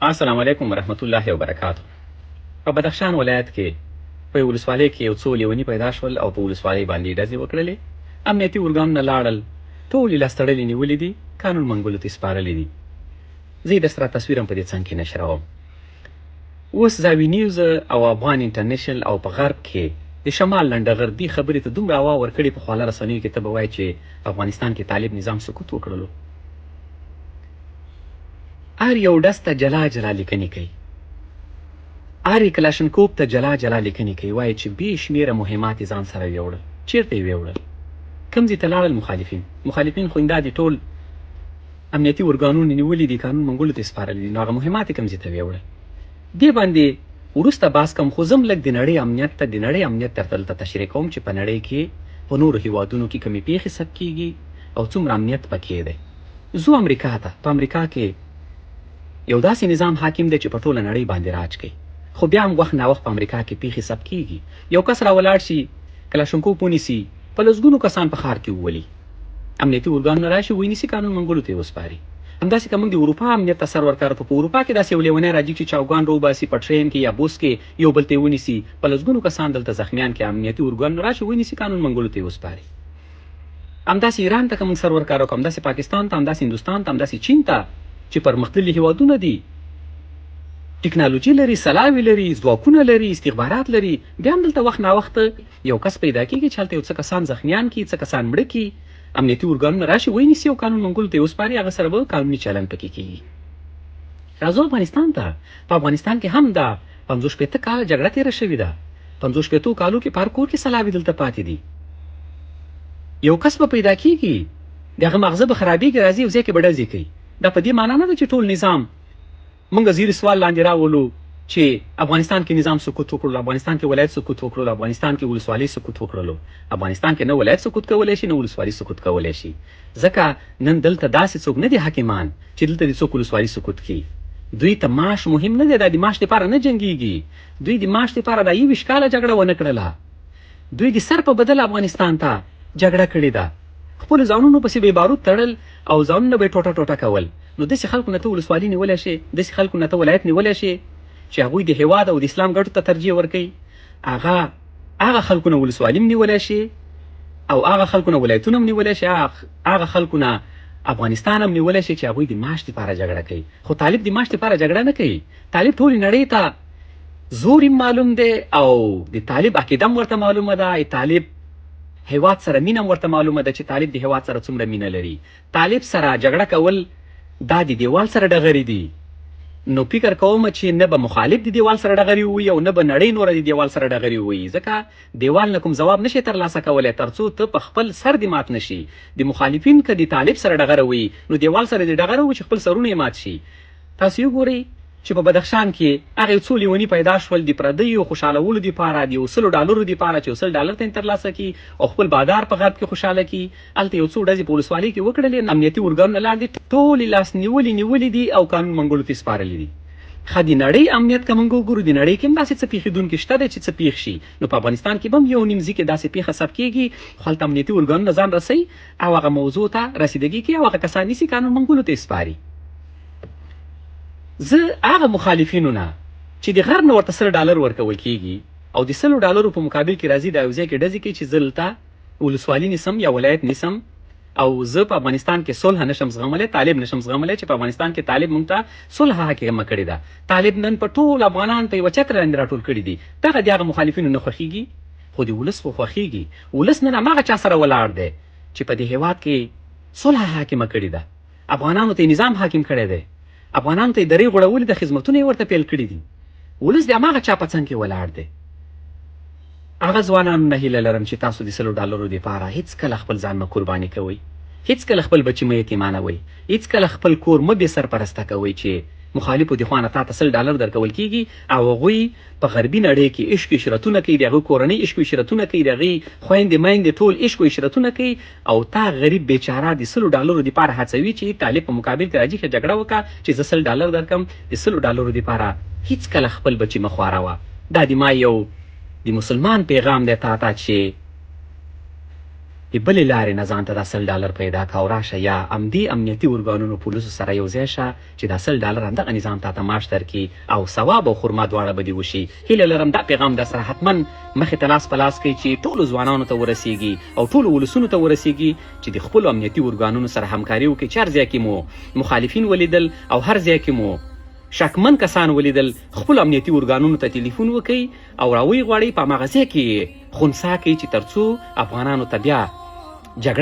السلام علیکم ورحمت الله وبرکاتہ. په بدخشان ولایت کې په ولسوالۍ کې یو څو لیونی پیدا شول او په ولسوالۍ باندې ډزې وکړلې. امنیتي ارګانونه لاړل، ټول یې لاس تړلي نیولي دي، قانون منګولو ته سپارلي دي. زه یې در سره تصویر هم په دې څنګ کې نشروم. اوس زاوی نیوز او افغان انټرنیشنل او په غرب کې د شمال لنډغر دې خبرې ته دومره هوا ورکړې په خواله رسنیو کې ته به وایې چې په افغانستان کې طالب نظام سقوط وکړلو. هر یو ډز ته جلا جلا لیکنې کوي، هر کلاشنکوف ته جلا جلا لیکنې کوي، وایي چې بې شمېره مهمات یې ځان سره ویوړل. چېرته یې ویوړل؟ کوم ځای ته لاړل مخالفین خو دا دي ټول امنیتي ارګانونه نیولي دي، قانون منګولو ته یې سپارلي دي، نو هغه مهمات یې کوم ځای ته ویوړل؟ دې باندې وروسته بحث کوم، خو زه هم لږ د نړۍ امنیت درته دلته تشریح کوم چې په نړۍ کې په نورو هیوادونو کې کومې پیښې ثبت کېږي او څومره امنیت پکې دی. زو امریکا ته، په امریکا کې یو داسې نظام حاکم دی چې په ټوله نړۍ باندې راج کوي، خو بیا هم وخت ناوخت په امریکا کې پیښې ثبت کېږي. یو کس راولاړ شي، کلاشنکوف ونیسي، په لسګونو کسان په ښار کې وولي، امنیتي ارګانونه راشي ونیسي، قانون منګولو ته یې وسپاري. همداسې که موږ د اروپا امنیت ته سر ورکړو، په اروپا کې داسې یو لیونی راځي چې چاوګان روباسي په ټرین کې یا بوس کې یو بل ته یې ونیسي، په لسګونو کسان دلته زخمیان کې امنیتي ارګانونه راشي ونیسي، قانون منګولو ته یې وسپاري. همداسې ایران ته که موږ سر ورکړو، همداسې پاکستان ته، همداسې هندوستان ته، همداسې چین ته چې پرمختللي هیوادونه دي، ټکنالوژي لري، سلاوي لري، ځواکونه لري، استخبارات لري، بیا هم دلته وخت ناوخته یو کس پیدا کېږي چې هلته یو څه کسان زخمیان کړي، څه کسان مړه کړي، امنیتي ارګانونه راشي ونیسي او قانون منګولو ته یې وسپاري، هغه سره به قانوني چلند پکې کېږي. راځو افغانستان ته. په افغانستان کې هم دا 50 کاله جګړه تېره شوې ده. 50 کالو کې په هر کور کې سلاوي دلته پاتې دي. یو کس به پیدا کېږي، د هغه مغزه به خرابېږي، راځي یو ځای کې به ډزې کوي. دا په دې معنا نه ده چې ټول نظام موږ زیر سوال لاندې راولو چې افغانستان کې نظام سقوط وکړلو، افغانستان کې ولایت سقوط وکړلو، افغانستان کې ولسوالۍ سقوط وکړلو. افغانستان کې نه ولایت سقوط کولی شي، نه ولسوالي سقوط کولی شي، ځکه نن دلته داسې څوک نه دي حاکمان چې دلته د څوک ولسوالي سقوط کړي. دوی ته معاش مهم نه دی، دا د معاش لپاره نه جنګېږي. دوی د معاش لپاره دا 20 کاله جګړه ونه کړله. دوی د سر په بدل افغانستان ته جګړه کړې ده، خپل ځانونو پسې بې بارود تړل او ځانونه به یې ټوټه ټوټه کول. نو داسې خلکو نه ته ولسوالي نیولی شي، داسې خلکو نه ته ولایت نیولی شي چې هغوی د هېواد او د اسلام ګټو ته ترجیح ورکوي. هغه خلکو نه ولسوالي هم نیولی شي او هغه خلکو نه ولایتونه هم نیولی شي، هغه خلکو نه افغانستان هم نیولی شي چې هغوی د معاش لپاره جګړه کوي. خو طالب د معاش لپاره جګړه نه کوي. طالب ټولې نړۍ ته زور معلوم دی او د طالب عقیده هم ورته معلومه ده. طالب هیواد سره مینه ورته معلومه ده چې طالب د هیواد سره څومره مینه لري. طالب سره جګړه کول دا د دیوال سره ډغرې دي. نو فکر کوم چې نه به مخالف د دیوال سره ډغرې ووایي او نه به نړۍ نوره د دیوال سره ډغرې ووایي، ځکه دیوال نه کوم ځواب نشي ترلاسه کولی تر څو ته په خپل سر دې مات نشي. د مخالفین که د طالب سره ډغره ووایي نو دیوال سره دې ډغره ووایي چې خپل سرونه یې مات شي. تاسو وګورئ چې په بدخشان کې هغه یو څو لیوني پیدا شول د پردیو خوشحالولو دپاره، د $100 دپاره چې $100 ته یې ترلاسه کړي او خپل بادار په غرب کې خوشحاله کړي. هلته یو څو ډزې په ولسوالۍ کې وکړلې، امنیتي ارګانونه لاندې ټولې لاس نیولي دي او قانون منګولو ته یې سپارلي دي. ښه د نړۍ امنیت که موږ وګورو، د نړۍ کې هم داسې څه پېښېدونکي شته دی چې څه پېښ شي. نو په افغانستان کې به هم یو نیم ځای کې داسې پېښه ثبت کېږي، خو هلته امنیتي ارګانونه ځان رسوي او هغه موضوع ته رسیدګي کوي او هغه کسان نیسي، قانون منګولو ته یې سپاري. زه هغه مخالفینو نه چې د غرب نه ورته $100 ورکول کېږي او د $100 په مقابل کې راځي دا یو ځای کې ډزې کوي چې زه دلته ولسوالي نیسم یا ولایت نیسم او زه په افغانستان کې صلح نشم زغملی، طالب نشم زغملی چې په افغانستان کې طالب موږ ته صلح حاکمه کړې ده. طالب نن په ټول افغانان په یوه چتر لاندې راټول کړي دي. دغه د هغه مخالفینو نه خوښېږي، خو د ولس خو خوښېږي. ولس نن هماغه چا سره ولاړ دی چې په دې هېواد کې صلح حاکمه کړې ده، افغانانو ته نظام حاکم کړی دی، افغانانو ته یې درې غوړولي د خدمتونه یې ورته پیل کړي دي. ولس د هماغه چا په څنګ کې ولاړ دی. هغه ځوانانو نه هیله لرم چې تاسو د $100 دپاره هېڅکله خپل ځان مه قرباني کوئ، هېڅکله خپل بچي مه یتیمانوئ، هېڅکله خپل کور مه بې سرپرسته کوئ چې مخالفو د خوا نه تا ته $100 درکول کېږي او هغوی په غربي نړۍ کې عشق و عشرتونه کوي، د هغوی کورنۍ عشق و عشرتونه کوي، د هغوی خویندې میندې ټول عشق و عشرتونه کوي او تا غریب بیچاره د $100 دپاره هڅوي چې طالب په مقابل کې راځي ښه جګړه وکړه چې زه $100 درکم. د $100 دپاره هېڅکله خپل بچي مه خواروه. دا د ما یو د مسلمان پیغام دی تا ته چې د بلې لارې نه ځان ته دا $100 پیدا کا او راشه یا همدې امنیتي ارګانونو پولیسو سره یو ځای شه چې دا $100 همدغه نظام تا ته معاش درکړي او ثواب او خرما دواړه به دې وشي. هیله لرم دا پیغام در سره حتما مخې ته لاس په لاس کوي چې ټولو ځوانانو ته ورسیږي او ټولو ولسونو ته ورسیږي چې د خپلو امنیتي ارګانونو سره همکاري وکړي چې هر ځای کې مو مخالفین ولیدل او هر ځای کې مو شکمن کسان ولیدل خپل امنیتي ارګانونو ته ټلیفون وکړي او راوی غواړي په هماغه ځای کې خنثی کوي چې تر څو افغانانو ته بیا جګړه